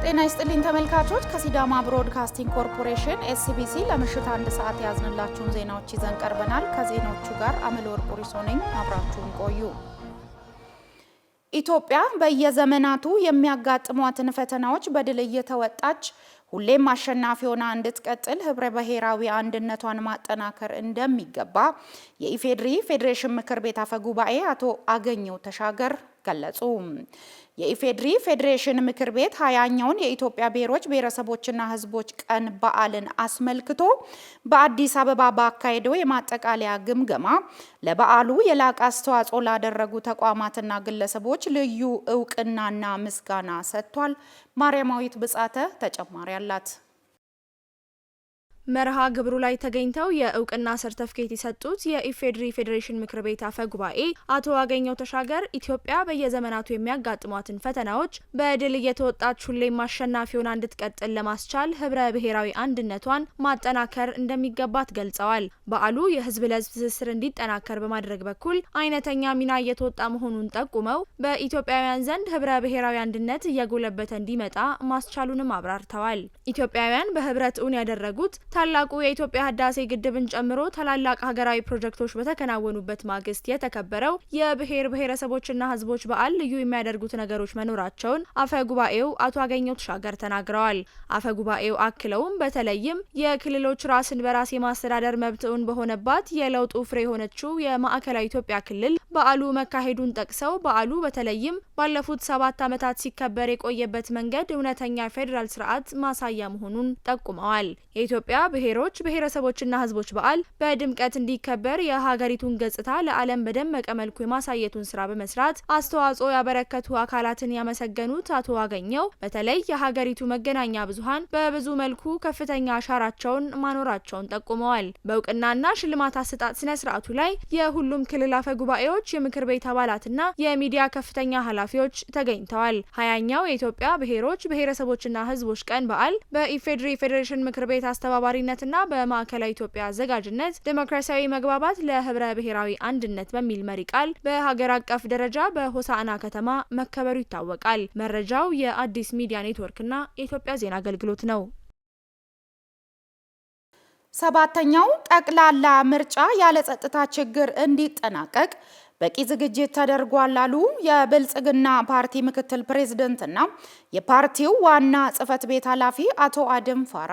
ጤና ይስጥልኝ ተመልካቾች ከሲዳማ ብሮድካስቲንግ ኮርፖሬሽን ኤስቢሲ ለምሽት 1 ሰዓት ያዝንላችሁን ዜናዎች ይዘን ቀርበናል። ከዜናዎቹ ጋር አመለወርቅ ቁሪሶ ነኝ። አብራችሁን ቆዩ። ኢትዮጵያ በየዘመናቱ የሚያጋጥሟትን ፈተናዎች በድል እየተወጣች ሁሌም አሸናፊ ሆና እንድትቀጥል ህብረ ብሔራዊ አንድነቷን ማጠናከር እንደሚገባ የኢፌድሪ ፌዴሬሽን ምክር ቤት አፈ ጉባኤ አቶ አገኘው ተሻገር ገለጹ። የኢፌድሪ ፌዴሬሽን ምክር ቤት 20ኛውን የኢትዮጵያ ብሔሮች ብሔረሰቦችና ህዝቦች ቀን በዓልን አስመልክቶ በአዲስ አበባ ባካሄደው የማጠቃለያ ግምገማ ለበዓሉ የላቀ አስተዋጽኦ ላደረጉ ተቋማትና ግለሰቦች ልዩ እውቅናና ምስጋና ሰጥቷል። ማርያማዊት ብጻተ ተጨማሪ አላት። መርሃ ግብሩ ላይ ተገኝተው የእውቅና ሰርተፍኬት የሰጡት የኢፌድሪ ፌዴሬሽን ምክር ቤት አፈ ጉባኤ አቶ አገኘው ተሻገር ኢትዮጵያ በየዘመናቱ የሚያጋጥሟትን ፈተናዎች በድል እየተወጣች ሁሌም አሸናፊ ሆና እንድትቀጥል ለማስቻል ህብረ ብሔራዊ አንድነቷን ማጠናከር እንደሚገባት ገልጸዋል። በዓሉ የህዝብ ለህዝብ ትስስር እንዲጠናከር በማድረግ በኩል አይነተኛ ሚና እየተወጣ መሆኑን ጠቁመው በኢትዮጵያውያን ዘንድ ህብረ ብሔራዊ አንድነት እየጎለበተ እንዲመጣ ማስቻሉንም አብራርተዋል። ኢትዮጵያውያን በህብረት እውን ያደረጉት ታላቁ የኢትዮጵያ ህዳሴ ግድብን ጨምሮ ታላላቅ ሀገራዊ ፕሮጀክቶች በተከናወኑበት ማግስት የተከበረው የብሔር ብሔረሰቦችና ህዝቦች በዓል ልዩ የሚያደርጉት ነገሮች መኖራቸውን አፈ ጉባኤው አቶ አገኘው ተሻገር ተናግረዋል። አፈ ጉባኤው አክለውም በተለይም የክልሎች ራስን በራስ የማስተዳደር መብት እውን በሆነባት የለውጡ ፍሬ የሆነችው የማዕከላዊ ኢትዮጵያ ክልል በዓሉ መካሄዱን ጠቅሰው በዓሉ በተለይም ባለፉት 7 ዓመታት ሲከበር የቆየበት መንገድ እውነተኛ ፌዴራል ስርዓት ማሳያ መሆኑን ጠቁመዋል። የኢትዮጵያ ብሔሮች ብሔረሰቦችና ህዝቦች በዓል በድምቀት እንዲከበር የሀገሪቱን ገጽታ ለዓለም በደመቀ መልኩ የማሳየቱን ስራ በመስራት አስተዋጽኦ ያበረከቱ አካላትን ያመሰገኑት አቶ አገኘው በተለይ የሀገሪቱ መገናኛ ብዙሃን በብዙ መልኩ ከፍተኛ አሻራቸውን ማኖራቸውን ጠቁመዋል። በእውቅናና ሽልማት አሰጣጥ ስነ ስርዓቱ ላይ የሁሉም ክልል አፈ ጉባኤዎች፣ የምክር ቤት አባላትና የሚዲያ ከፍተኛ ኃላፊዎች ተገኝተዋል። 20ኛው የኢትዮጵያ ብሔሮች ብሔረሰቦችና ህዝቦች ቀን በዓል በኢፌድሪ ፌዴሬሽን ምክር ቤት አስተባባሪነትና በማዕከላዊ ኢትዮጵያ አዘጋጅነት ዲሞክራሲያዊ መግባባት ለህብረ ብሔራዊ አንድነት በሚል መሪ ቃል በሀገር አቀፍ ደረጃ በሆሳዕና ከተማ መከበሩ ይታወቃል። መረጃው የአዲስ ሚዲያ ኔትወርክና የኢትዮጵያ ዜና አገልግሎት ነው። 7ኛው ጠቅላላ ምርጫ ያለ ጸጥታ ችግር እንዲጠናቀቅ በቂ ዝግጅት ተደርጓል አሉ የብልጽግና ፓርቲ ምክትል ፕሬዝዳንትና የፓርቲው ዋና ጽህፈት ቤት ኃላፊ አቶ አደም ፋራ።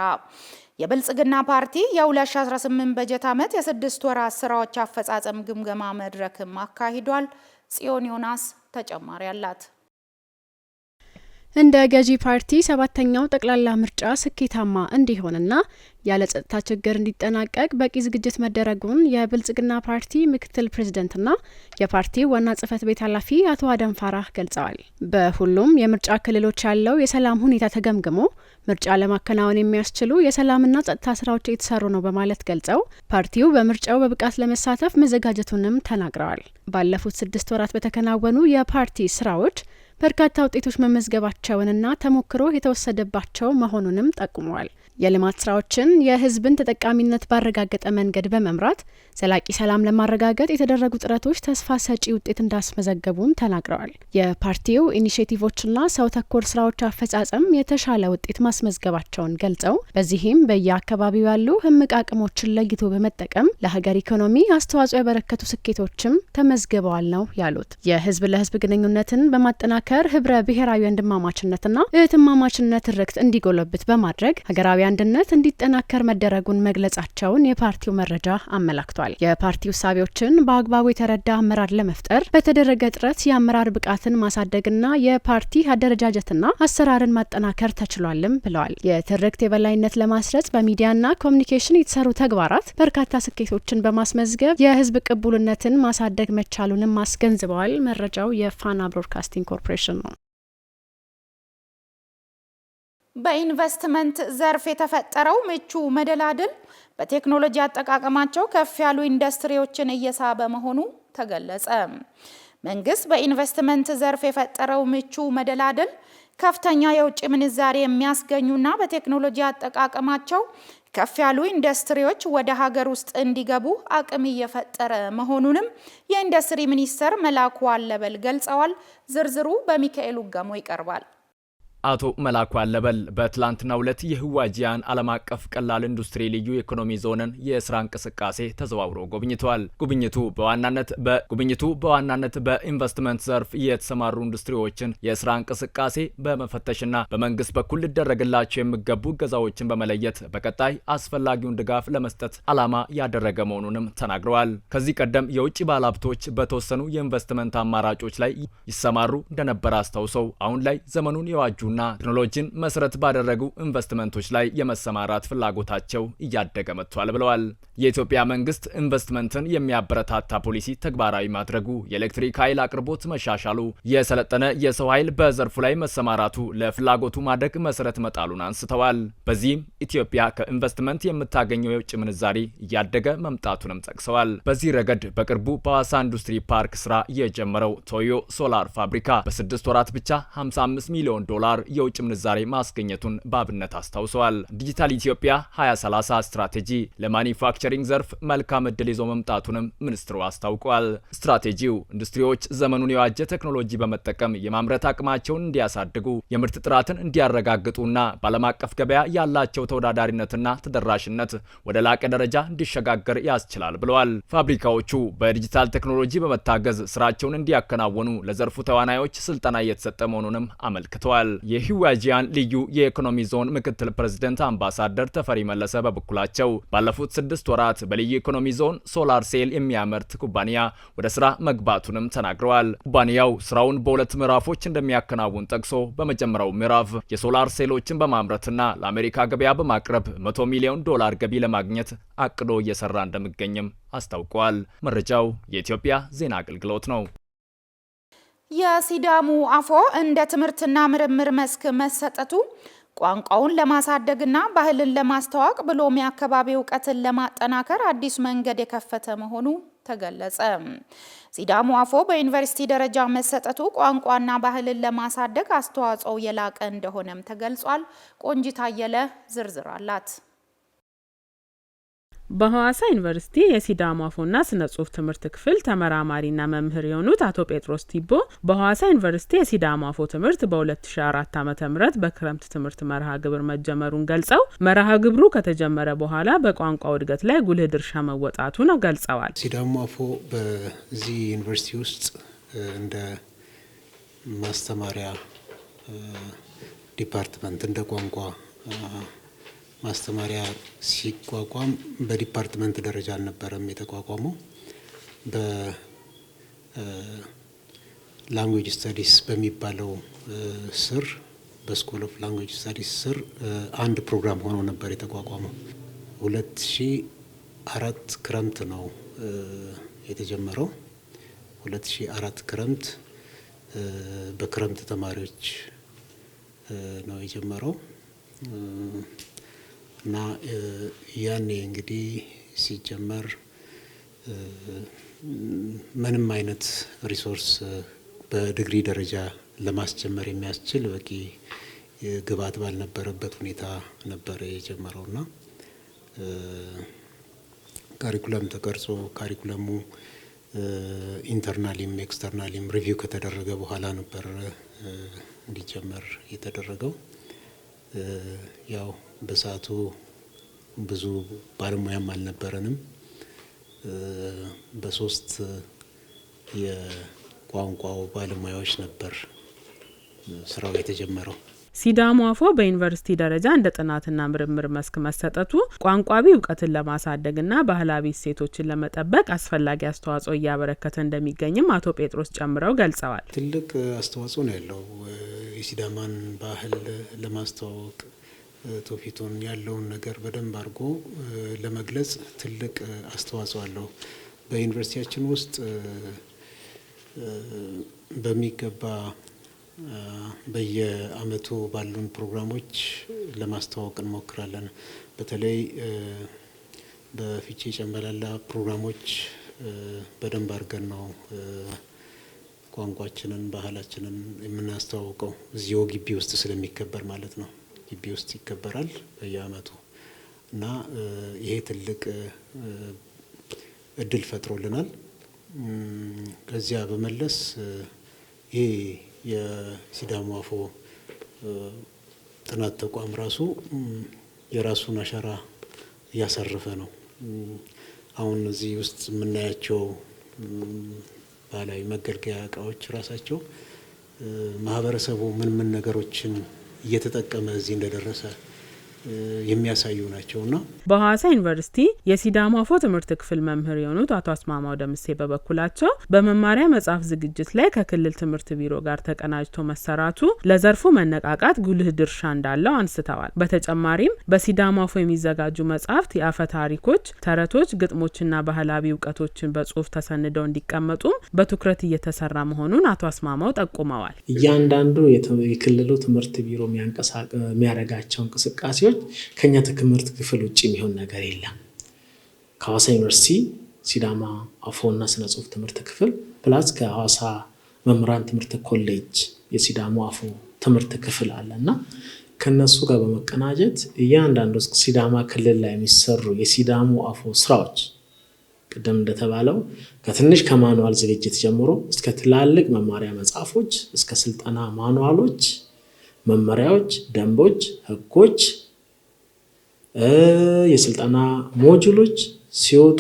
የብልጽግና ፓርቲ የ2018 በጀት ዓመት የ6 ወራት ስራዎች አፈጻጸም ግምገማ መድረክም አካሂዷል። ጽዮን ዮናስ ተጨማሪ አላት። እንደ ገዢ ፓርቲ 7ኛው ጠቅላላ ምርጫ ስኬታማ እንዲሆንና ያለ ጸጥታ ችግር እንዲጠናቀቅ በቂ ዝግጅት መደረጉን የብልጽግና ፓርቲ ምክትል ፕሬዝዳንትና የፓርቲው ዋና ጽህፈት ቤት ኃላፊ አቶ አደም ፋራህ ገልጸዋል። በሁሉም የምርጫ ክልሎች ያለው የሰላም ሁኔታ ተገምግሞ ምርጫ ለማከናወን የሚያስችሉ የሰላምና ጸጥታ ስራዎች እየተሰሩ ነው በማለት ገልጸው ፓርቲው በምርጫው በብቃት ለመሳተፍ መዘጋጀቱንም ተናግረዋል። ባለፉት 6 ወራት በተከናወኑ የፓርቲ ስራዎች በርካታ ውጤቶች መመዝገባቸውንና ተሞክሮ የተወሰደባቸው መሆኑንም ጠቁመዋል። የልማት ስራዎችን የህዝብን ተጠቃሚነት ባረጋገጠ መንገድ በመምራት ዘላቂ ሰላም ለማረጋገጥ የተደረጉ ጥረቶች ተስፋ ሰጪ ውጤት እንዳስመዘገቡም ተናግረዋል። የፓርቲው ኢኒሼቲቮችና ሰው ተኮር ስራዎች አፈጻጸም የተሻለ ውጤት ማስመዝገባቸውን ገልጸው በዚህም በየአካባቢው ያሉ እምቅ አቅሞችን ለይቶ በመጠቀም ለሀገር ኢኮኖሚ አስተዋጽኦ ያበረከቱ ስኬቶችም ተመዝግበዋል ነው ያሉት። የህዝብ ለህዝብ ግንኙነትን በማጠናከር ህብረ ብሔራዊ ወንድማማችነትና እህትማማችነት ትርክት እንዲጎለብት በማድረግ ሀገራዊ አንድነት እንዲጠናከር መደረጉን መግለጻቸውን የፓርቲው መረጃ አመላክቷል። የፓርቲው እሳቤዎችን በአግባቡ የተረዳ አመራር ለመፍጠር በተደረገ ጥረት የአመራር ብቃትን ማሳደግና የፓርቲ አደረጃጀትና አሰራርን ማጠናከር ተችሏልም ብለዋል። የትርክት የበላይነት ለማስረጽ በሚዲያና ኮሚኒኬሽን የተሰሩ ተግባራት በርካታ ስኬቶችን በማስመዝገብ የህዝብ ቅቡልነትን ማሳደግ መቻሉንም አስገንዝበዋል። መረጃው የፋና ብሮድካስቲንግ ኮርፖሬሽን ነው። በኢንቨስትመንት ዘርፍ የተፈጠረው ምቹ መደላድል በቴክኖሎጂ አጠቃቀማቸው ከፍ ያሉ ኢንዱስትሪዎችን እየሳበ መሆኑ ተገለጸ። መንግስት በኢንቨስትመንት ዘርፍ የፈጠረው ምቹ መደላድል ከፍተኛ የውጭ ምንዛሬ የሚያስገኙና በቴክኖሎጂ አጠቃቀማቸው ከፍ ያሉ ኢንዱስትሪዎች ወደ ሀገር ውስጥ እንዲገቡ አቅም እየፈጠረ መሆኑንም የኢንዱስትሪ ሚኒስተር መላኩ አለበል ገልጸዋል። ዝርዝሩ በሚካኤል ውገሞ ይቀርባል። አቶ መላኩ አለበል በትላንትናው ዕለት የህዋጂያን ዓለም አቀፍ ቀላል ኢንዱስትሪ ልዩ ኢኮኖሚ ዞንን የስራ እንቅስቃሴ ተዘዋውረው ጎብኝተዋል። ጉብኝቱ በዋናነት በኢንቨስትመንት ዘርፍ የተሰማሩ ኢንዱስትሪዎችን የስራ እንቅስቃሴ በመፈተሽና በመንግስት በኩል ሊደረግላቸው የሚገቡ እገዛዎችን በመለየት በቀጣይ አስፈላጊውን ድጋፍ ለመስጠት ዓላማ ያደረገ መሆኑንም ተናግረዋል። ከዚህ ቀደም የውጭ ባለሀብቶች በተወሰኑ የኢንቨስትመንት አማራጮች ላይ ይሰማሩ እንደነበር አስታውሰው አሁን ላይ ዘመኑን የዋጁ ቴክኖሎጂን መሰረት ባደረጉ ኢንቨስትመንቶች ላይ የመሰማራት ፍላጎታቸው እያደገ መጥቷል ብለዋል። የኢትዮጵያ መንግስት ኢንቨስትመንትን የሚያበረታታ ፖሊሲ ተግባራዊ ማድረጉ፣ የኤሌክትሪክ ኃይል አቅርቦት መሻሻሉ፣ የሰለጠነ የሰው ኃይል በዘርፉ ላይ መሰማራቱ ለፍላጎቱ ማደግ መሰረት መጣሉን አንስተዋል። በዚህም ኢትዮጵያ ከኢንቨስትመንት የምታገኘው የውጭ ምንዛሪ እያደገ መምጣቱንም ጠቅሰዋል። በዚህ ረገድ በቅርቡ በሐዋሳ ኢንዱስትሪ ፓርክ ስራ የጀመረው ቶዮ ሶላር ፋብሪካ በ6 ወራት ብቻ $55 ሚሊዮን የውጭ ምንዛሬ ማስገኘቱን በአብነት አስታውሰዋል። ዲጂታል ኢትዮጵያ 2030 ስትራቴጂ ለማኒፋክቸሪንግ ዘርፍ መልካም እድል ይዞ መምጣቱንም ሚኒስትሩ አስታውቀዋል። ስትራቴጂው ኢንዱስትሪዎች ዘመኑን የዋጀ ቴክኖሎጂ በመጠቀም የማምረት አቅማቸውን እንዲያሳድጉ፣ የምርት ጥራትን እንዲያረጋግጡና በዓለም አቀፍ ገበያ ያላቸው ተወዳዳሪነትና ተደራሽነት ወደ ላቀ ደረጃ እንዲሸጋገር ያስችላል ብለዋል። ፋብሪካዎቹ በዲጂታል ቴክኖሎጂ በመታገዝ ስራቸውን እንዲያከናወኑ ለዘርፉ ተዋናዮች ስልጠና እየተሰጠ መሆኑንም አመልክተዋል። የህዋጂያን ልዩ የኢኮኖሚ ዞን ምክትል ፕሬዝዳንት አምባሳደር ተፈሪ መለሰ በበኩላቸው ባለፉት 6 ወራት በልዩ ኢኮኖሚ ዞን ሶላር ሴል የሚያመርት ኩባንያ ወደ ስራ መግባቱንም ተናግረዋል። ኩባንያው ስራውን በ2 ምዕራፎች እንደሚያከናውን ጠቅሶ በመጀመሪያው ምዕራፍ የሶላር ሴሎችን በማምረትና ለአሜሪካ ገበያ በማቅረብ $100 ሚሊዮን ገቢ ለማግኘት አቅዶ እየሰራ እንደሚገኝም አስታውቋል። መረጃው የኢትዮጵያ ዜና አገልግሎት ነው። የሲዳሙ አፎ እንደ ትምህርትና ምርምር መስክ መሰጠቱ ቋንቋውን ለማሳደግና ባህልን ለማስተዋወቅ ብሎም የአካባቢ እውቀትን ለማጠናከር አዲስ መንገድ የከፈተ መሆኑ ተገለጸ። ሲዳሙ አፎ በዩኒቨርሲቲ ደረጃ መሰጠቱ ቋንቋና ባህልን ለማሳደግ አስተዋጽኦ የላቀ እንደሆነም ተገልጿል። ቆንጂት አየለ ዝርዝር አላት። በሐዋሳ ዩኒቨርሲቲ የሲዳሙ አፎና ስነ ጽሁፍ ትምህርት ክፍል ተመራማሪና መምህር የሆኑት አቶ ጴጥሮስ ቲቦ በሐዋሳ ዩኒቨርሲቲ የሲዳሙ አፎ ትምህርት በ2004 ዓ.ም በክረምት ትምህርት መርሃ ግብር መጀመሩን ገልጸው መርሃ ግብሩ ከተጀመረ በኋላ በቋንቋው እድገት ላይ ጉልህ ድርሻ መወጣቱን ገልጸዋል። ሲዳሙ አፎ በዚህ ዩኒቨርሲቲ ውስጥ እንደ ማስተማሪያ ዲፓርትመንት እንደ ቋንቋ ማስተማሪያ ሲቋቋም በዲፓርትመንት ደረጃ አልነበረም የተቋቋመው። በላንጉዌጅ ስተዲስ በሚባለው ስር በስኩል ኦፍ ላንጉዌጅ ስተዲስ ስር አንድ ፕሮግራም ሆኖ ነበር የተቋቋመው። 2004 ክረምት ነው የተጀመረው። 2004 ክረምት በክረምት ተማሪዎች ነው የጀመረው እና ያኔ እንግዲህ ሲጀመር ምንም አይነት ሪሶርስ በዲግሪ ደረጃ ለማስጀመር የሚያስችል በቂ ግብዓት ባልነበረበት ሁኔታ ነበር የጀመረውና ካሪኩለም ተቀርጾ ካሪኩለሙ ኢንተርናሊም ኤክስተርናሊም ሪቪው ከተደረገ በኋላ ነበር እንዲጀመር የተደረገው። ያው በሰዓቱ ብዙ ባለሙያም አልነበረንም። በሶስት የቋንቋው ባለሙያዎች ነበር ስራው የተጀመረው። ሲዳሙ አፎ በዩኒቨርሲቲ ደረጃ እንደ ጥናትና ምርምር መስክ መሰጠቱ ቋንቋዊ እውቀትን ለማሳደግና ባህላዊ እሴቶችን ለመጠበቅ አስፈላጊ አስተዋጽኦ እያበረከተ እንደሚገኝም አቶ ጴጥሮስ ጨምረው ገልጸዋል። ትልቅ አስተዋጽኦ ነው ያለው። የሲዳማን ባህል ለማስተዋወቅ ትውፊቱን ያለውን ነገር በደንብ አድርጎ ለመግለጽ ትልቅ አስተዋጽኦ አለው። በዩኒቨርሲቲያችን ውስጥ በሚገባ በየአመቱ ባሉን ፕሮግራሞች ለማስተዋወቅ እንሞክራለን። በተለይ በፊቼ ጨምበላላ ፕሮግራሞች በደንብ አድርገን ነው ቋንቋችንን ባህላችንን የምናስተዋውቀው። እዚሁ ግቢ ውስጥ ስለሚከበር ማለት ነው። ግቢ ውስጥ ይከበራል በየአመቱ እና ይሄ ትልቅ እድል ፈጥሮልናል። ከዚያ በመለስ ይሄ የሲዳሙ አፎ ጥናት ተቋም ራሱ የራሱን አሻራ እያሳረፈ ነው። አሁን እዚህ ውስጥ የምናያቸው ባህላዊ መገልገያ እቃዎች ራሳቸው ማህበረሰቡ ምን ነገሮችን እየተጠቀመ እዚህ እንደደረሰ የሚያሳዩ ናቸውና በሐዋሳ ዩኒቨርሲቲ የሲዳሞ አፎ ትምህርት ክፍል መምህር የሆኑት አቶ አስማማው ደምሴ በበኩላቸው በመማሪያ መጽሐፍ ዝግጅት ላይ ከክልል ትምህርት ቢሮ ጋር ተቀናጅቶ መሰራቱ ለዘርፉ መነቃቃት ጉልህ ድርሻ እንዳለው አንስተዋል። በተጨማሪም በሲዳሞ አፎ የሚዘጋጁ መጽሐፍት የአፈ ታሪኮች፣ ተረቶች፣ ግጥሞችና ባህላዊ እውቀቶችን በጽሁፍ ተሰንደው እንዲቀመጡ በትኩረት እየተሰራ መሆኑን አቶ አስማማው ጠቁመዋል። እያንዳንዱ የክልሉ ትምህርት ቢሮ የሚያደርጋቸው እንቅስቃሴዎች ከኛ ትምህርት ክፍል ውጪ የሚሆን ነገር የለም። ከሐዋሳ ዩኒቨርሲቲ ሲዳማ አፎና ስነ ጽሁፍ ትምህርት ክፍል ፕላስ ከሐዋሳ መምህራን ትምህርት ኮሌጅ የሲዳሞ አፎ ትምህርት ክፍል አለና ከነሱ ጋር በመቀናጀት እያንዳንዱ ሲዳማ ክልል ላይ የሚሰሩ የሲዳሞ አፎ ስራዎች ቅድም እንደተባለው ከትንሽ ከማኑዋል ዝግጅት ጀምሮ እስከ ትላልቅ መማሪያ መጽሐፎች እስከ ስልጠና ማኑዋሎች፣ መመሪያዎች፣ ደንቦች፣ ህጎች፣ የስልጠና ሞጁሎች ሲወጡ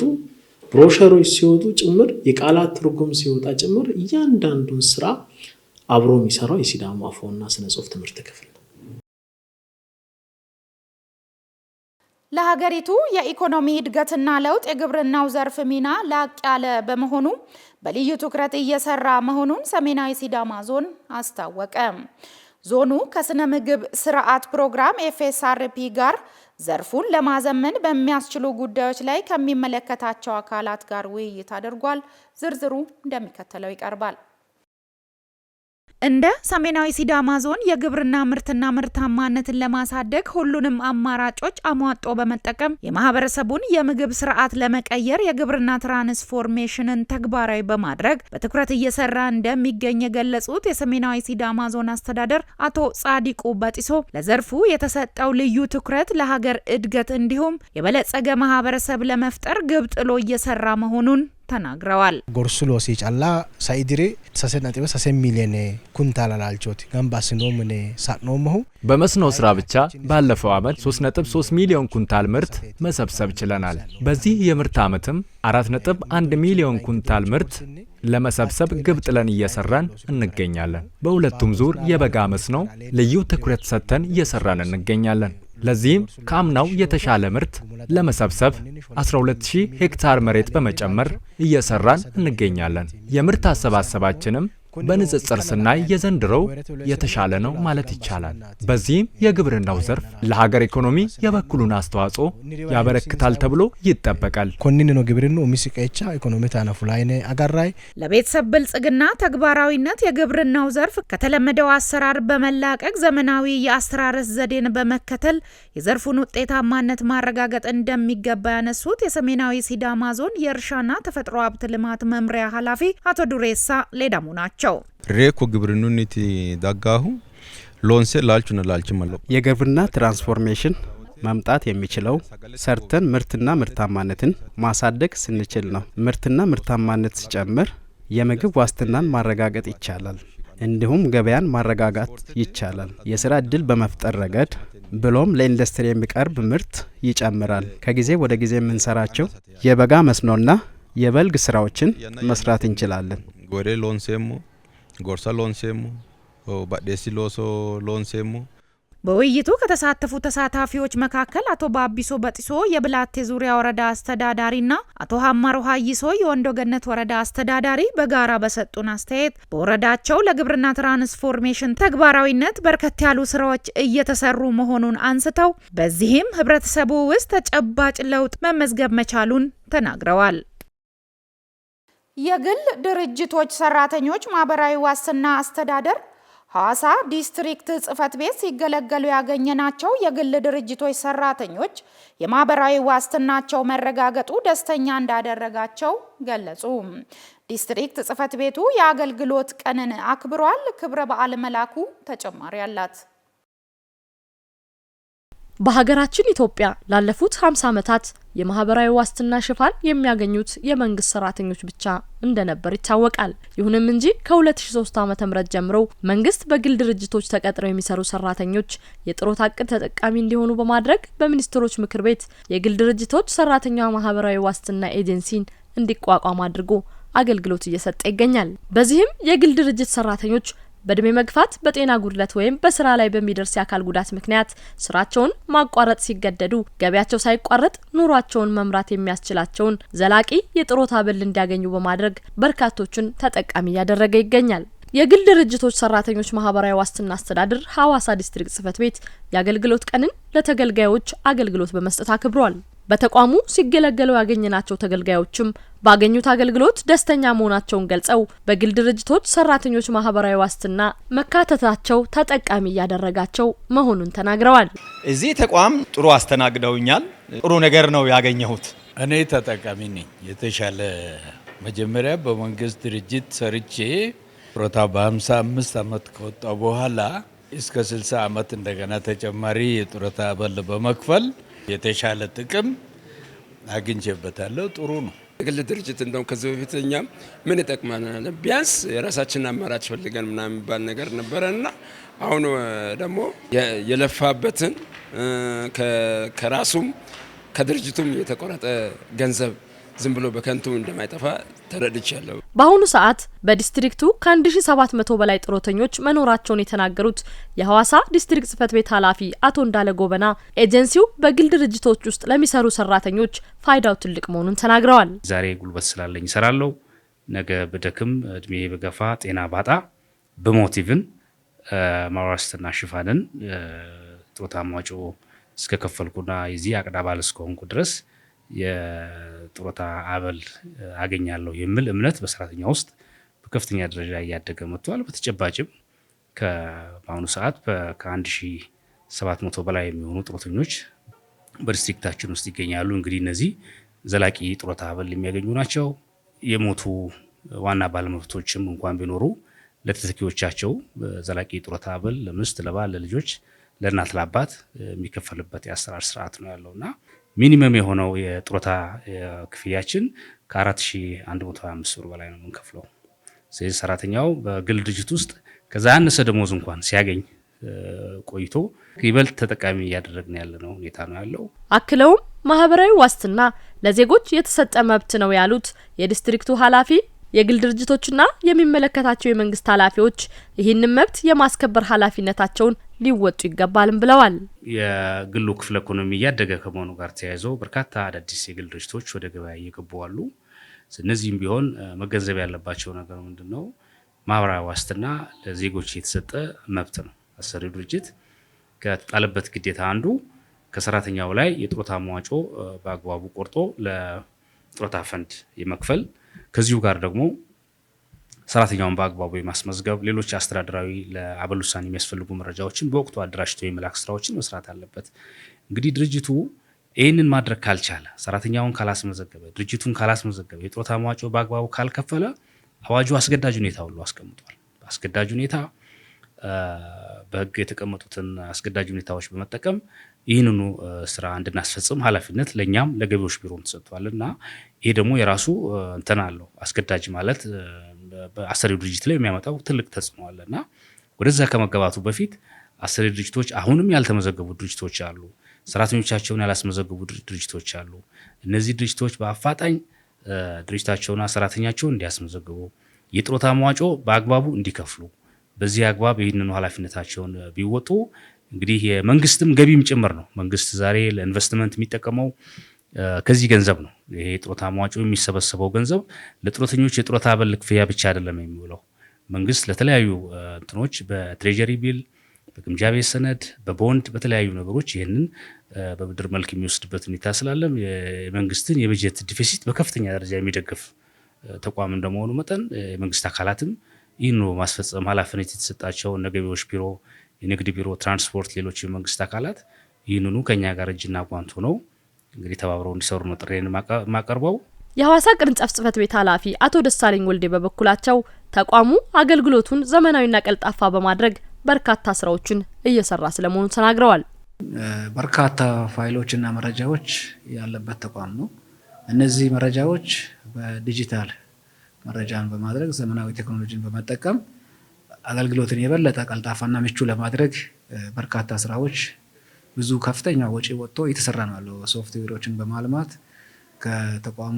ብሮሸሮች ሲወጡ ጭምር የቃላት ትርጉም ሲወጣ ጭምር እያንዳንዱን ስራ አብሮ የሚሰራው የሲዳሞ አፎና ስነ ጽሁፍ ትምህርት ክፍል ነው። ለሀገሪቱ የኢኮኖሚ እድገትና ለውጥ የግብርናው ዘርፍ ሚና ላቅ ያለ በመሆኑ በልዩ ትኩረት እየሰራ መሆኑን ሰሜናዊ ሲዳማ ዞን አስታወቀ። ዞኑ ከስነ ምግብ ስርዓት ፕሮግራም ኤፍኤስአርፒ ጋር ዘርፉን ለማዘመን በሚያስችሉ ጉዳዮች ላይ ከሚመለከታቸው አካላት ጋር ውይይት አድርጓል። ዝርዝሩ እንደሚከተለው ይቀርባል። እንደ ሰሜናዊ ሲዳማ ዞን የግብርና ምርትና ምርታማነትን ለማሳደግ ሁሉንም አማራጮች አሟጦ በመጠቀም የማህበረሰቡን የምግብ ስርዓት ለመቀየር የግብርና ትራንስፎርሜሽንን ተግባራዊ በማድረግ በትኩረት እየሰራ እንደሚገኝ የገለጹት የሰሜናዊ ሲዳማ ዞን አስተዳደር አቶ ጻዲቁ በጢሶ ለዘርፉ የተሰጠው ልዩ ትኩረት ለሀገር እድገት እንዲሁም የበለጸገ ማህበረሰብ ለመፍጠር ግብ ጥሎ እየሰራ መሆኑን ተናግረዋል። ጎርሱሎ ሲጫላ ሳይድሬ ሰሰናጤበ 3 ሚሊዮን ኩንታል አላልቾት ጋምባስኖምኔ ሳጥኖመሁ በመስኖ ስራ ብቻ ባለፈው ዓመት 3.3 ሚሊዮን ኩንታል ምርት መሰብሰብ ችለናል። በዚህ የምርት ዓመትም 4.1 ሚሊዮን ኩንታል ምርት ለመሰብሰብ ግብ ጥለን እየሰራን እንገኛለን። በሁለቱም ዙር የበጋ መስኖ ልዩ ትኩረት ሰጥተን እየሰራን እንገኛለን። ለዚህም ከአምናው የተሻለ ምርት ለመሰብሰብ 12000 ሄክታር መሬት በመጨመር እየሰራን እንገኛለን። የምርት አሰባሰባችንም በንጽጽር ስናይ የዘንድሮው የተሻለ ነው ማለት ይቻላል። በዚህም የግብርናው ዘርፍ ለሀገር ኢኮኖሚ የበኩሉን አስተዋጽኦ ያበረክታል ተብሎ ይጠበቃል። ኮኒን ነው ግብርናው ሚስቀቻ ኢኮኖሚ ታናፉላይኔ አጋራይ ለቤተሰብ ብልጽግና ተግባራዊነት የግብርናው ዘርፍ ከተለመደው አሰራር በመላቀቅ ዘመናዊ የአስተራረስ ዘዴን በመከተል የዘርፉን ውጤታማነት ማረጋገጥ እንደሚገባ ያነሱት የሰሜናዊ ሲዳማ ዞን የእርሻና ተፈጥሮ ሀብት ልማት መምሪያ ኃላፊ አቶ ዱሬሳ ሌዳሙ ናቸው። ሬኮ ግብርኑኒቲ ዳጋሁ ሎንሴ ላልቹና ላልችማለው የግብርና ትራንስፎርሜሽን ማምጣት የሚችለው ሰርተን ምርትና ምርታማነትን ማሳደግ ስንችል ነው። ምርትና ምርታማነት ሲጨምር የምግብ ዋስትናን ማረጋገጥ ይቻላል። እንዲሁም ገበያን ማረጋጋት ይቻላል። የስራ እድል በመፍጠር ረገድ ብሎም ለኢንዱስትሪ የሚቀርብ ምርት ይጨምራል። ከጊዜ ወደ ጊዜ የምንሰራቸው የበጋ መስኖና የበልግ ስራዎችን መስራት እንችላለን። ጎሬ ሎንሴሙ ጎርሳ ሎንሴሙ ባዴሲ ሎሶ ሎንሴሙ በውይይቱ ከተሳተፉ ተሳታፊዎች መካከል አቶ ባቢሶ በጢሶ የብላቴ ዙሪያ ወረዳ አስተዳዳሪና አቶ ሀማሮ ሀይሶ የወንዶ ገነት ወረዳ አስተዳዳሪ በጋራ በሰጡን አስተያየት በወረዳቸው ለግብርና ትራንስፎርሜሽን ተግባራዊነት በርከት ያሉ ስራዎች እየተሰሩ መሆኑን አንስተው በዚህም ህብረተሰቡ ውስጥ ተጨባጭ ለውጥ መመዝገብ መቻሉን ተናግረዋል። የግል ድርጅቶች ሰራተኞች ማህበራዊ ዋስትና አስተዳደር ሐዋሳ ዲስትሪክት ጽህፈት ቤት ሲገለገሉ ያገኘናቸው የግል ድርጅቶች ሰራተኞች የማህበራዊ ዋስትናቸው መረጋገጡ ደስተኛ እንዳደረጋቸው ገለጹ። ዲስትሪክት ጽህፈት ቤቱ የአገልግሎት ቀንን አክብሯል። ክብረ በዓል መላኩ ተጨማሪ አላት። በሀገራችን ኢትዮጵያ ላለፉት 50 ዓመታት የማህበራዊ ዋስትና ሽፋን የሚያገኙት የመንግስት ሰራተኞች ብቻ እንደነበር ይታወቃል። ይሁንም እንጂ ከ2003 ዓ.ም ጀምሮ መንግስት በግል ድርጅቶች ተቀጥረው የሚሰሩ ሰራተኞች የጥሮታ ዕቅድ ተጠቃሚ እንዲሆኑ በማድረግ በሚኒስትሮች ምክር ቤት የግል ድርጅቶች ሰራተኛ ማህበራዊ ዋስትና ኤጀንሲን እንዲቋቋም አድርጎ አገልግሎት እየሰጠ ይገኛል። በዚህም የግል ድርጅት ሰራተኞች በእድሜ መግፋት፣ በጤና ጉድለት ወይም በስራ ላይ በሚደርስ የአካል ጉዳት ምክንያት ስራቸውን ማቋረጥ ሲገደዱ ገቢያቸው ሳይቋረጥ ኑሯቸውን መምራት የሚያስችላቸውን ዘላቂ የጥሮታ አበል እንዲያገኙ በማድረግ በርካቶችን ተጠቃሚ ያደረገ ይገኛል። የግል ድርጅቶች ሰራተኞች ማህበራዊ ዋስትና አስተዳደር ሐዋሳ ዲስትሪክት ጽህፈት ቤት የአገልግሎት ቀንን ለተገልጋዮች አገልግሎት በመስጠት አክብሯል። በተቋሙ ሲገለገሉ ያገኘናቸው ተገልጋዮችም ባገኙት አገልግሎት ደስተኛ መሆናቸውን ገልጸው በግል ድርጅቶች ሰራተኞች ማህበራዊ ዋስትና መካተታቸው ተጠቃሚ ያደረጋቸው መሆኑን ተናግረዋል። እዚህ ተቋም ጥሩ አስተናግደውኛል። ጥሩ ነገር ነው ያገኘሁት። እኔ ተጠቃሚ ነኝ። የተሻለ መጀመሪያ በመንግስት ድርጅት ሰርቼ ጡረታ በ55 ዓመት ከወጣሁ በኋላ እስከ 60 ዓመት እንደገና ተጨማሪ የጡረታ አበል በመክፈል የተሻለ ጥቅም አግኝቼበታለሁ። ጥሩ ነው። የግል ድርጅት እንደውም ከዚህ በፊት እኛም ምን ይጠቅመናል ቢያንስ የራሳችንን አማራጭ ፈልገን ምናምን የሚባል ነገር ነበረና አሁን ደግሞ የለፋበትን ከራሱም ከድርጅቱም የተቆረጠ ገንዘብ ዝም ብሎ በከንቱ እንደማይጠፋ ተረድቻለሁ። በአሁኑ ሰዓት በዲስትሪክቱ ከ1700 በላይ ጥሮተኞች መኖራቸውን የተናገሩት የሐዋሳ ዲስትሪክት ጽህፈት ቤት ኃላፊ አቶ እንዳለ ጎበና ኤጀንሲው በግል ድርጅቶች ውስጥ ለሚሰሩ ሰራተኞች ፋይዳው ትልቅ መሆኑን ተናግረዋል። ዛሬ ጉልበት ስላለኝ እሰራለሁ፣ ነገ በደክም እድሜ በገፋ ጤና ባጣ በሞቲቭን ማዋስትና ሽፋንን ጡረታ መዋጮ እስከ ከፈልኩና የዚህ አቅዳ ባል እስከሆንኩ ድረስ የጡረታ አበል አገኛለሁ የሚል እምነት በሰራተኛ ውስጥ በከፍተኛ ደረጃ እያደገ መጥቷል። በተጨባጭም በአሁኑ ሰዓት ከ1700 በላይ የሚሆኑ ጡረተኞች በዲስትሪክታችን ውስጥ ይገኛሉ። እንግዲህ እነዚህ ዘላቂ ጡረታ አበል የሚያገኙ ናቸው። የሞቱ ዋና ባለመብቶችም እንኳን ቢኖሩ ለተተኪዎቻቸው ዘላቂ ጡረታ አበል ለሚስት፣ ለባል፣ ለልጆች፣ ለእናት፣ ለአባት የሚከፈልበት የአሰራር ስርዓት ነው ያለውና ሚኒመም የሆነው የጡረታ ክፍያችን ከ4125 ብር በላይ ነው የምንከፍለው። ስለዚህ ሰራተኛው በግል ድርጅት ውስጥ ከዛ ያነሰ ደሞዝ እንኳን ሲያገኝ ቆይቶ ይበልጥ ተጠቃሚ እያደረግን ያለነው ሁኔታ ነው ያለው። አክለውም ማህበራዊ ዋስትና ለዜጎች የተሰጠ መብት ነው ያሉት የዲስትሪክቱ ኃላፊ የግል ድርጅቶችና የሚመለከታቸው የመንግስት ኃላፊዎች ይህንን መብት የማስከበር ኃላፊነታቸውን ሊወጡ ይገባልም ብለዋል። የግሉ ክፍለ ኢኮኖሚ እያደገ ከመሆኑ ጋር ተያይዞ በርካታ አዳዲስ የግል ድርጅቶች ወደ ገበያ እየገቡ አሉ። እነዚህም ቢሆን መገንዘብ ያለባቸው ነገር ምንድነው? ማህበራዊ ዋስትና ለዜጎች የተሰጠ መብት ነው። አሰሪ ድርጅት ከተጣለበት ግዴታ አንዱ ከሰራተኛው ላይ የጡረታ መዋጮ በአግባቡ ቆርጦ ለጡረታ ፈንድ የመክፈል ከዚሁ ጋር ደግሞ ሰራተኛውን በአግባቡ የማስመዝገብ ሌሎች አስተዳደራዊ ለአበል ውሳኔ የሚያስፈልጉ መረጃዎችን በወቅቱ አደራጅቶ የመላክ ስራዎችን መስራት አለበት። እንግዲህ ድርጅቱ ይህንን ማድረግ ካልቻለ፣ ሰራተኛውን ካላስመዘገበ፣ ድርጅቱን ካላስመዘገበ፣ የጡረታ መዋጮ በአግባቡ ካልከፈለ አዋጁ አስገዳጅ ሁኔታ ሁሉ አስቀምጧል። አስገዳጅ ሁኔታ በህግ የተቀመጡትን አስገዳጅ ሁኔታዎች በመጠቀም ይህንኑ ስራ እንድናስፈጽም ኃላፊነት ለኛም ለገቢዎች ቢሮም ተሰጥቷልና ይሄ ደግሞ የራሱ እንትን አለው። አስገዳጅ ማለት በአሰሪው ድርጅት ላይ የሚያመጣው ትልቅ ተጽዕኖ አለና ወደዛ ከመገባቱ በፊት አሰሪ ድርጅቶች አሁንም ያልተመዘገቡ ድርጅቶች አሉ፣ ሰራተኞቻቸውን ያላስመዘገቡ ድርጅቶች አሉ። እነዚህ ድርጅቶች በአፋጣኝ ድርጅታቸውና ሰራተኛቸውን እንዲያስመዘግቡ፣ የጡረታ መዋጮ በአግባቡ እንዲከፍሉ፣ በዚህ አግባብ ይህንኑ ኃላፊነታቸውን ቢወጡ እንግዲህ የመንግስትም ገቢም ጭምር ነው። መንግስት ዛሬ ለኢንቨስትመንት የሚጠቀመው ከዚህ ገንዘብ ነው። ይሄ የጡረታ መዋጮ የሚሰበሰበው ገንዘብ ለጡረተኞች የጡረታ አበል ክፍያ ብቻ አይደለም የሚውለው። መንግስት ለተለያዩ እንትኖች በትሬጀሪ ቢል፣ በግምጃ ቤት ሰነድ፣ በቦንድ፣ በተለያዩ ነገሮች ይህንን በብድር መልክ የሚወስድበት ሁኔታ ስላለም የመንግስትን የበጀት ዲፊሲት በከፍተኛ ደረጃ የሚደግፍ ተቋም እንደመሆኑ መጠን የመንግስት አካላትም ይህን ማስፈጸም ኃላፊነት የተሰጣቸው እነ ገቢዎች ቢሮ፣ የንግድ ቢሮ፣ ትራንስፖርት፣ ሌሎች የመንግስት አካላት ይህንኑ ከኛ ጋር እጅና ጓንት ሆነው እንግዲህ ተባብረው እንዲሰሩ ነው ጥሬን ማቀርበው። የሐዋሳ ቅርንጫፍ ጽህፈት ቤት ኃላፊ አቶ ደሳለኝ ወልዴ በበኩላቸው ተቋሙ አገልግሎቱን ዘመናዊና ቀልጣፋ በማድረግ በርካታ ስራዎችን እየሰራ ስለመሆኑ ተናግረዋል። በርካታ ፋይሎችና መረጃዎች ያለበት ተቋም ነው። እነዚህ መረጃዎች በዲጂታል መረጃን በማድረግ ዘመናዊ ቴክኖሎጂን በመጠቀም አገልግሎትን የበለጠ ቀልጣፋና ምቹ ለማድረግ በርካታ ስራዎች ብዙ ከፍተኛ ወጪ ወጥቶ እየተሰራ ነው ያለው። ሶፍትዌሮችን በማልማት ከተቋሙ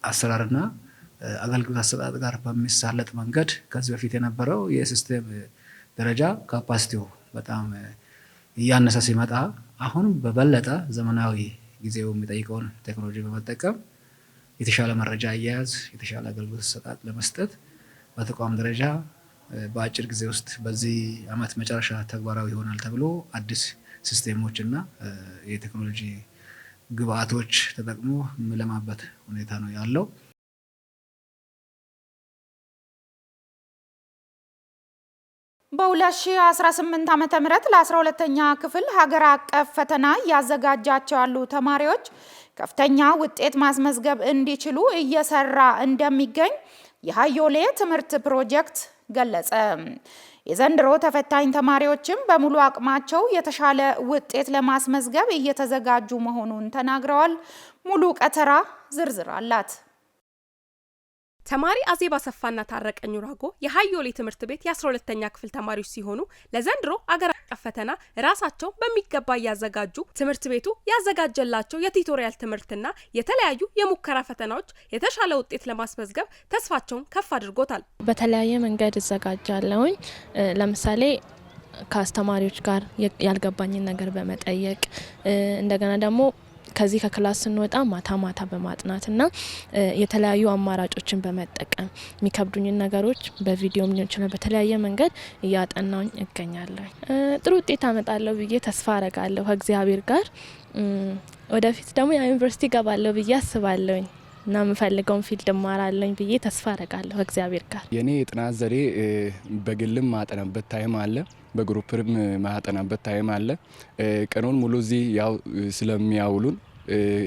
አሰራርና አገልግሎት አሰጣጥ ጋር በሚሳለጥ መንገድ ከዚህ በፊት የነበረው የሲስተም ደረጃ ካፓሲቲው በጣም እያነሰ ሲመጣ አሁን በበለጠ ዘመናዊ ጊዜው የሚጠይቀውን ቴክኖሎጂ በመጠቀም የተሻለ መረጃ አያያዝ፣ የተሻለ አገልግሎት አሰጣጥ ለመስጠት በተቋም ደረጃ በአጭር ጊዜ ውስጥ በዚህ አመት መጨረሻ ተግባራዊ ይሆናል ተብሎ አዲስ ሲስተሞችና የቴክኖሎጂ ግብአቶች ተጠቅሞ የሚለማበት ሁኔታ ነው ያለው። በ2018 ዓመተ ምህረት ለ12ኛ ክፍል ሀገር አቀፍ ፈተና ያዘጋጃቸው ያሉ ተማሪዎች ከፍተኛ ውጤት ማስመዝገብ እንዲችሉ እየሰራ እንደሚገኝ የሀዮሌ ትምህርት ፕሮጀክት ገለጸ። የዘንድሮ ተፈታኝ ተማሪዎችም በሙሉ አቅማቸው የተሻለ ውጤት ለማስመዝገብ እየተዘጋጁ መሆኑን ተናግረዋል። ሙሉ ቀተራ ዝርዝር አላት። ተማሪ አዜብ አሰፋና ታረቀኝ ራጎ የሀዮሌ ትምህርት ቤት የ12ኛ ክፍል ተማሪዎች ሲሆኑ ለዘንድሮ አገር አቀፍ ፈተና ራሳቸው በሚገባ ያዘጋጁ ትምህርት ቤቱ ያዘጋጀላቸው የቲዩቶሪያል ትምህርትና የተለያዩ የሙከራ ፈተናዎች የተሻለ ውጤት ለማስመዝገብ ተስፋቸውን ከፍ አድርጎታል። በተለያየ መንገድ እዘጋጃለሁኝ። ለምሳሌ ከአስተማሪዎች ጋር ያልገባኝን ነገር በመጠየቅ እንደገና ደግሞ ከዚህ ከክላስ ስንወጣ ማታ በማጥናትና የተለያዩ አማራጮችን በመጠቀም የሚከብዱኝን ነገሮች በቪዲዮም ሊሆን ይችላል በተለያየ መንገድ እያጠናኝ እገኛለሁ። ጥሩ ውጤት አመጣለሁ ብዬ ተስፋ አረጋለሁ ከእግዚአብሔር ጋር። ወደፊት ደግሞ ዩኒቨርሲቲ ገባለሁ ብዬ አስባለሁኝ እና የምፈልገውን ፊልድ እማራለሁ ብዬ ተስፋ አረጋለሁ ከእግዚአብሔር ጋር። የኔ የጥናት ዘዴ በግልም ማጠናበት ታይም አለ፣ በግሩፕም ማጠናበት ታይም አለ። ቀኑን ሙሉ እዚህ ያው ስለሚያውሉን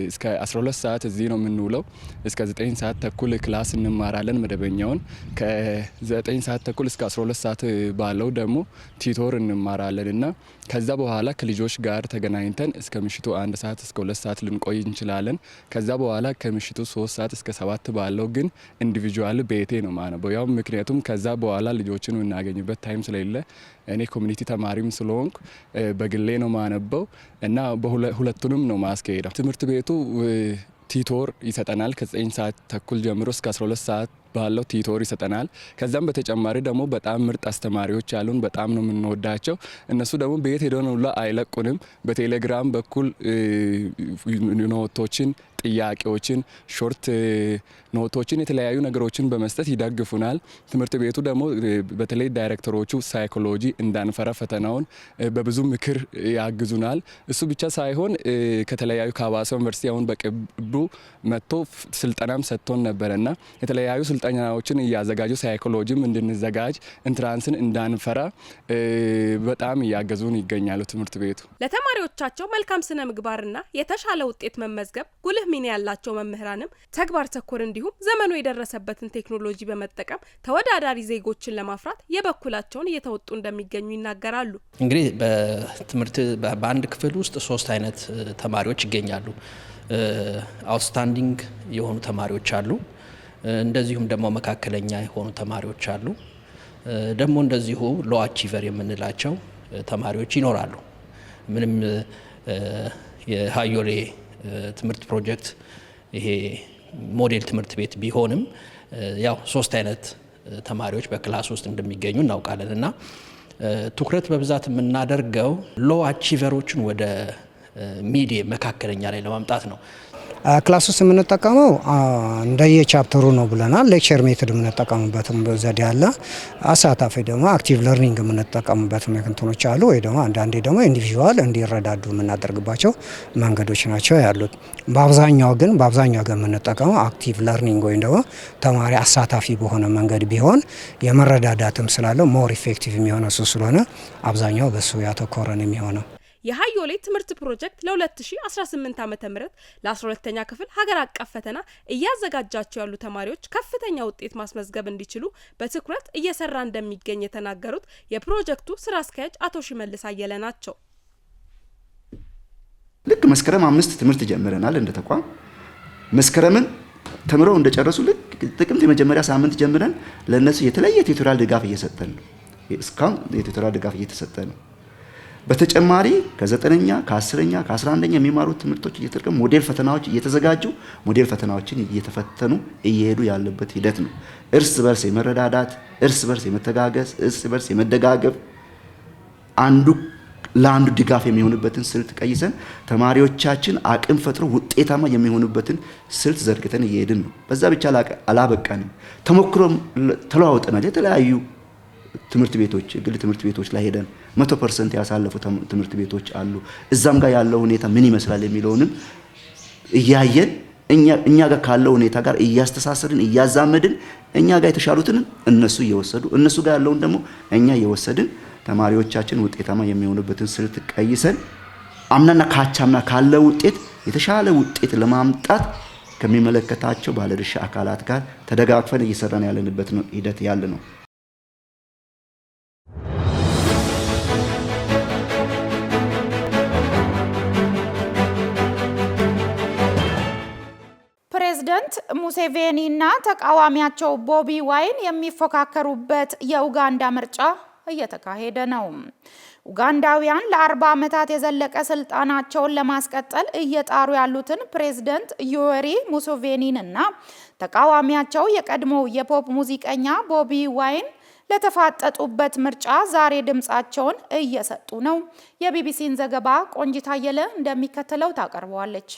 እስከ 12 ሰዓት እዚህ ነው የምንውለው። እስከ 9 ሰዓት ተኩል ክላስ እንማራለን መደበኛውን። ከ9 ሰዓት ተኩል እስከ 12 ሰዓት ባለው ደግሞ ቲቶር እንማራለን እና ከዛ በኋላ ከልጆች ጋር ተገናኝተን እስከ ምሽቱ 1 ሰዓት እስከ 2 ሰዓት ልንቆይ እንችላለን። ከዛ በኋላ ከምሽቱ 3 ሰዓት እስከ 7 ባለው ግን ኢንዲቪጁዋል ቤቴ ነው ማነበው። ያው ምክንያቱም ከዛ በኋላ ልጆችን የምናገኝበት ታይም ስለሌለ እኔ ኮሚኒቲ ተማሪም ስለሆንኩ በግሌ ነው ማነበው እና በሁለቱንም ነው ማስኬደው። ትምህርት ቤቱ ቲቶር ይሰጠናል ከ9 ሰዓት ተኩል ጀምሮ እስከ 12 ሰዓት ባለው ቲቶር ይሰጠናል። ከዛም በተጨማሪ ደግሞ በጣም ምርጥ አስተማሪዎች አሉን፣ በጣም ነው የምንወዳቸው። እነሱ ደግሞ ቤት ሄደው ነው አይለቁንም። በቴሌግራም በኩል ኖቶችን፣ ጥያቄዎችን፣ ሾርት ኖቶችን፣ የተለያዩ ነገሮችን በመስጠት ይደግፉናል። ትምህርት ቤቱ ደግሞ በተለይ ዳይሬክተሮቹ ሳይኮሎጂ እንዳንፈራ ፈተናውን በብዙ ምክር ያግዙናል። እሱ ብቻ ሳይሆን ከተለያዩ ከሀዋሳ ዩኒቨርሲቲ አሁን በቅርቡ መጥቶ ስልጠናም ሰጥቶን ነበረና የተለያዩ ስልጠናዎችን እያዘጋጁ ሳይኮሎጂም እንድንዘጋጅ ኢንትራንስን እንዳንፈራ በጣም እያገዙን ይገኛሉ። ትምህርት ቤቱ ለተማሪዎቻቸው መልካም ስነ ምግባርና የተሻለ ውጤት መመዝገብ ጉልህ ሚና ያላቸው መምህራንም ተግባር ተኮር እንዲሁም ዘመኑ የደረሰበትን ቴክኖሎጂ በመጠቀም ተወዳዳሪ ዜጎችን ለማፍራት የበኩላቸውን እየተወጡ እንደሚገኙ ይናገራሉ። እንግዲህ በትምህርት በአንድ ክፍል ውስጥ 3 አይነት ተማሪዎች ይገኛሉ። አውትስታንዲንግ የሆኑ ተማሪዎች አሉ፣ እንደዚሁም ደግሞ መካከለኛ የሆኑ ተማሪዎች አሉ፣ ደግሞ እንደዚሁ ሎ አቺቨር የምንላቸው ተማሪዎች ይኖራሉ። ምንም የሀዮሌ ትምህርት ፕሮጀክት ይሄ ሞዴል ትምህርት ቤት ቢሆንም ያው 3 አይነት ተማሪዎች በክላስ ውስጥ እንደሚገኙ እናውቃለን እና ትኩረት በብዛት የምናደርገው ሎ አቺቨሮችን ወደ ሚዲየም መካከለኛ ላይ ለማምጣት ነው። ክላስ ውስጥ የምንጠቀመው እንደየ ቻፕተሩ ነው ብለናል። ሌክቸር ሜቶድ የምንጠቀምበትም ዘዴ አለ። አሳታፊ ደግሞ አክቲቭ ለርኒንግ የምንጠቀምበት ምክንያቶች አሉ። ወይ ደግሞ አንዳንዴ ደግሞ ኢንዲቪዥዋል እንዲረዳዱ የምናደርግባቸው መንገዶች ናቸው ያሉት። በአብዛኛው ግን የምንጠቀመው አክቲቭ ለርኒንግ ወይም ደግሞ ተማሪ አሳታፊ በሆነ መንገድ ቢሆን የመረዳዳትም ስላለው ሞር ኢፌክቲቭ የሚሆነው እሱ ስለሆነ አብዛኛው በሱ ያተኮረን የሚሆነው። የሀዮሌ ትምህርት ፕሮጀክት ለ2018 ዓ.ም ለ12ኛ ክፍል ሀገር አቀፍ ፈተና እያዘጋጃቸው ያሉ ተማሪዎች ከፍተኛ ውጤት ማስመዝገብ እንዲችሉ በትኩረት እየሰራ እንደሚገኝ የተናገሩት የፕሮጀክቱ ስራ አስኪያጅ አቶ ሽመልስ አየለ ናቸው። ልክ መስከረም 5 ትምህርት ጀምረናል እንደ ተቋም መስከረምን ተምረው እንደጨረሱ ልክ ጥቅምት የመጀመሪያ ሳምንት ጀምረን ለነሱ የተለየ ቲዩቶሪያል ድጋፍ እየሰጠን ነው። እስካሁን የቲዩቶሪያል ድጋፍ እየተሰጠ ነው። በተጨማሪ ከ9ኛ ከ10ኛ ከ11ኛ የሚማሩ ትምህርቶች እየተጠቀሙ ሞዴል ፈተናዎች እየተዘጋጁ ሞዴል ፈተናዎችን እየተፈተኑ እየሄዱ ያለበት ሂደት ነው። እርስ በርስ የመረዳዳት እርስ በርስ የመተጋገዝ እርስ በርስ የመደጋገብ አንዱ ለአንዱ ድጋፍ የሚሆንበትን ስልት ቀይሰን ተማሪዎቻችን አቅም ፈጥሮ ውጤታማ የሚሆኑበትን ስልት ዘርግተን እየሄድን ነው። በዛ ብቻ አላበቃንም። ተሞክሮ ተለዋውጠናል። የተለያዩ ትምህርት ቤቶች ግል ትምህርት ቤቶች ላይ ሄደን 100% ያሳለፉ ትምህርት ቤቶች አሉ። እዛም ጋር ያለው ሁኔታ ምን ይመስላል የሚለውንም እያየን እኛ ጋር ካለው ሁኔታ ጋር እያስተሳሰርን እያዛመድን እኛ ጋር የተሻሉትን እነሱ እየወሰዱ እነሱ ጋር ያለውን ደግሞ እኛ እየወሰድን ተማሪዎቻችን ውጤታማ የሚሆኑበትን ስልት ቀይሰን አምናና ካቻምና ካለው ውጤት የተሻለ ውጤት ለማምጣት ከሚመለከታቸው ባለድርሻ አካላት ጋር ተደጋግፈን እየሰራን ያለንበት ሂደት ያለ ነው። ፕሬዝዳንት ሙሴቬኒና ተቃዋሚያቸው ቦቢ ዋይን የሚፎካከሩበት የኡጋንዳ ምርጫ እየተካሄደ ነው። ኡጋንዳውያን ለ40 ዓመታት የዘለቀ ስልጣናቸውን ለማስቀጠል እየጣሩ ያሉትን ፕሬዝዳንት ዩዌሪ ሙሴቬኒንና ተቃዋሚያቸው የቀድሞው የፖፕ ሙዚቀኛ ቦቢ ዋይን ለተፋጠጡበት ምርጫ ዛሬ ድምጻቸውን እየሰጡ ነው። የቢቢሲን ዘገባ ቆንጂት አየለ እንደሚከተለው ታቀርበዋለች።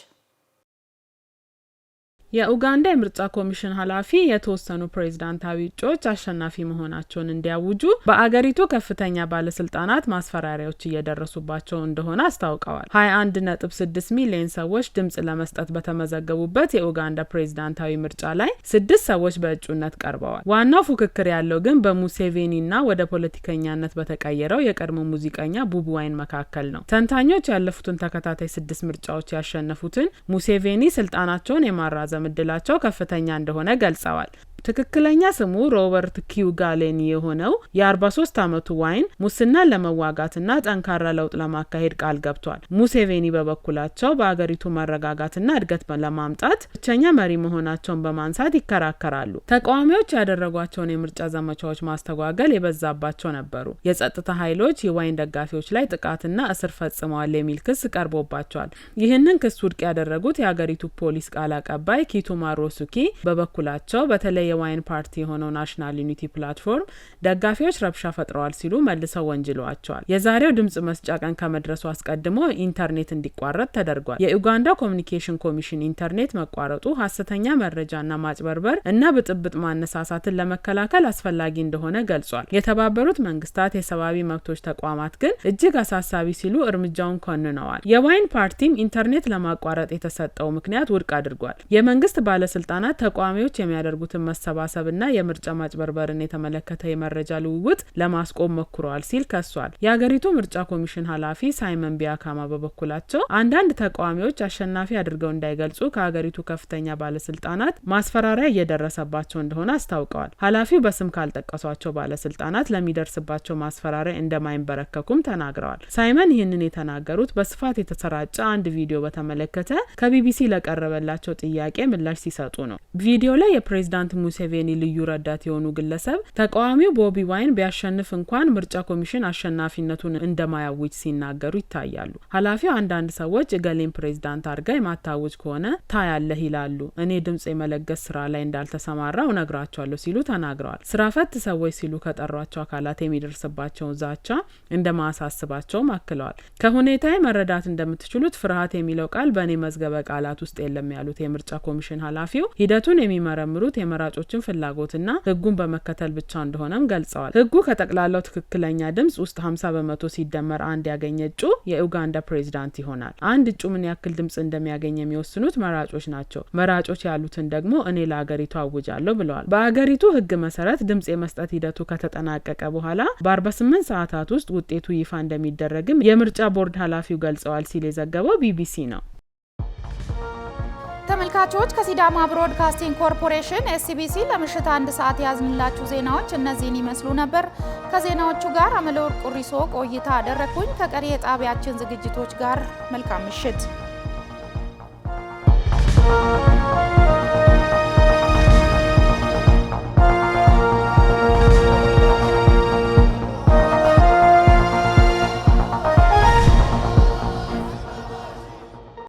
የኡጋንዳ የምርጫ ኮሚሽን ኃላፊ የተወሰኑ ፕሬዝዳንታዊ እጩዎች አሸናፊ መሆናቸውን እንዲያውጁ በአገሪቱ ከፍተኛ ባለስልጣናት ማስፈራሪያዎች እየደረሱባቸው እንደሆነ አስታውቀዋል። 21.6 ሚሊዮን ሰዎች ድምጽ ለመስጠት በተመዘገቡበት የኡጋንዳ ፕሬዝዳንታዊ ምርጫ ላይ 6 ሰዎች በእጩነት ቀርበዋል። ዋናው ፉክክር ያለው ግን በሙሴቬኒና ወደ ፖለቲከኛነት በተቀየረው የቀድሞ ሙዚቀኛ ቦቢ ዋይን መካከል ነው። ተንታኞች ያለፉትን ተከታታይ 6 ምርጫዎች ያሸነፉትን ሙሴቬኒ ስልጣናቸውን የማራዘም እድላቸው ከፍተኛ እንደሆነ ገልጸዋል። ትክክለኛ ስሙ ሮበርት ኪውጋሌኒ የሆነው የ43 ዓመቱ ዋይን ሙስናን ለመዋጋትና ጠንካራ ለውጥ ለማካሄድ ቃል ገብቷል። ሙሴቬኒ በበኩላቸው በአገሪቱ መረጋጋትና እድገት ለማምጣት ብቸኛ መሪ መሆናቸውን በማንሳት ይከራከራሉ። ተቃዋሚዎች ያደረጓቸውን የምርጫ ዘመቻዎች ማስተጓገል የበዛባቸው ነበሩ። የጸጥታ ኃይሎች የዋይን ደጋፊዎች ላይ ጥቃትና እስር ፈጽመዋል የሚል ክስ ቀርቦባቸዋል። ይህንን ክስ ውድቅ ያደረጉት የአገሪቱ ፖሊስ ቃል አቀባይ ኪቱማ ሮሱኪ በበኩላቸው በተለይ የዋይን ፓርቲ የሆነው ናሽናል ዩኒቲ ፕላትፎርም ደጋፊዎች ረብሻ ፈጥረዋል ሲሉ መልሰው ወንጅለዋቸዋል። የዛሬው ድምጽ መስጫ ቀን ከመድረሱ አስቀድሞ ኢንተርኔት እንዲቋረጥ ተደርጓል። የኡጋንዳ ኮሚኒኬሽን ኮሚሽን ኢንተርኔት መቋረጡ ሐሰተኛ መረጃና ማጭበርበር እና ብጥብጥ ማነሳሳትን ለመከላከል አስፈላጊ እንደሆነ ገልጿል። የተባበሩት መንግስታት የሰብአዊ መብቶች ተቋማት ግን እጅግ አሳሳቢ ሲሉ እርምጃውን ኮንነዋል። የዋይን ፓርቲም ኢንተርኔት ለማቋረጥ የተሰጠው ምክንያት ውድቅ አድርጓል። የመንግስት ባለስልጣናት ተቃዋሚዎች የሚያደርጉትን መሰባሰብና የምርጫ ማጭበርበርን የተመለከተ የመረጃ ልውውጥ ለማስቆም ሞክረዋል ሲል ከሷል። የሀገሪቱ ምርጫ ኮሚሽን ኃላፊ ሳይመን ቢያካማ በበኩላቸው አንዳንድ ተቃዋሚዎች አሸናፊ አድርገው እንዳይገልጹ ከሀገሪቱ ከፍተኛ ባለስልጣናት ማስፈራሪያ እየደረሰባቸው እንደሆነ አስታውቀዋል። ኃላፊው በስም ካልጠቀሷቸው ባለስልጣናት ለሚደርስባቸው ማስፈራሪያ እንደማይንበረከኩም ተናግረዋል። ሳይመን ይህንን የተናገሩት በስፋት የተሰራጨ አንድ ቪዲዮ በተመለከተ ከቢቢሲ ለቀረበላቸው ጥያቄ ምላሽ ሲሰጡ ነው። ቪዲዮ ላይ የፕሬዝዳንት ሙሴቬኒ ልዩ ረዳት የሆኑ ግለሰብ ተቃዋሚው ቦቢ ዋይን ቢያሸንፍ እንኳን ምርጫ ኮሚሽን አሸናፊነቱን እንደማያውጅ ሲናገሩ ይታያሉ። ኃላፊው አንዳንድ ሰዎች እገሌን ፕሬዝዳንት አድርጋ የማታውጅ ከሆነ ታያለህ ይላሉ። እኔ ድምጽ የመለገስ ስራ ላይ እንዳልተሰማራው እነግራቸዋለሁ ሲሉ ተናግረዋል። ስራ ፈት ሰዎች ሲሉ ከጠሯቸው አካላት የሚደርስባቸውን ዛቻ እንደማያሳስባቸውም አክለዋል። ከሁኔታዬ መረዳት እንደምትችሉት ፍርሃት የሚለው ቃል በእኔ መዝገበ ቃላት ውስጥ የለም ያሉት የምርጫ ኮሚሽን ኃላፊው ሂደቱን የሚመረምሩት የመራጮ የመራጮችን ፍላጎትና ህጉን በመከተል ብቻ እንደሆነም ገልጸዋል። ህጉ ከጠቅላላው ትክክለኛ ድምጽ ውስጥ 50% ሲደመር አንድ ያገኘ እጩ የኡጋንዳ ፕሬዝዳንት ይሆናል። አንድ እጩ ምን ያክል ድምጽ እንደሚያገኝ የሚወስኑት መራጮች ናቸው። መራጮች ያሉትን ደግሞ እኔ ለሀገሪቱ አውጃለሁ ብለዋል። በሀገሪቱ ህግ መሰረት ድምጽ የመስጠት ሂደቱ ከተጠናቀቀ በኋላ በ48 ሰዓታት ውስጥ ውጤቱ ይፋ እንደሚደረግም የምርጫ ቦርድ ኃላፊው ገልጸዋል ሲል የዘገበው ቢቢሲ ነው። ተመልካቾች ከሲዳማ ብሮድካስቲንግ ኮርፖሬሽን ኤስቢሲ ለምሽት 1 ሰዓት ያዝንላችሁ ዜናዎች እነዚህን ይመስሉ ነበር። ከዜናዎቹ ጋር አመለወርቅ ቁሪሶ ቆይታ አደረኩኝ። ከቀሪ የጣቢያችን ዝግጅቶች ጋር መልካም ምሽት።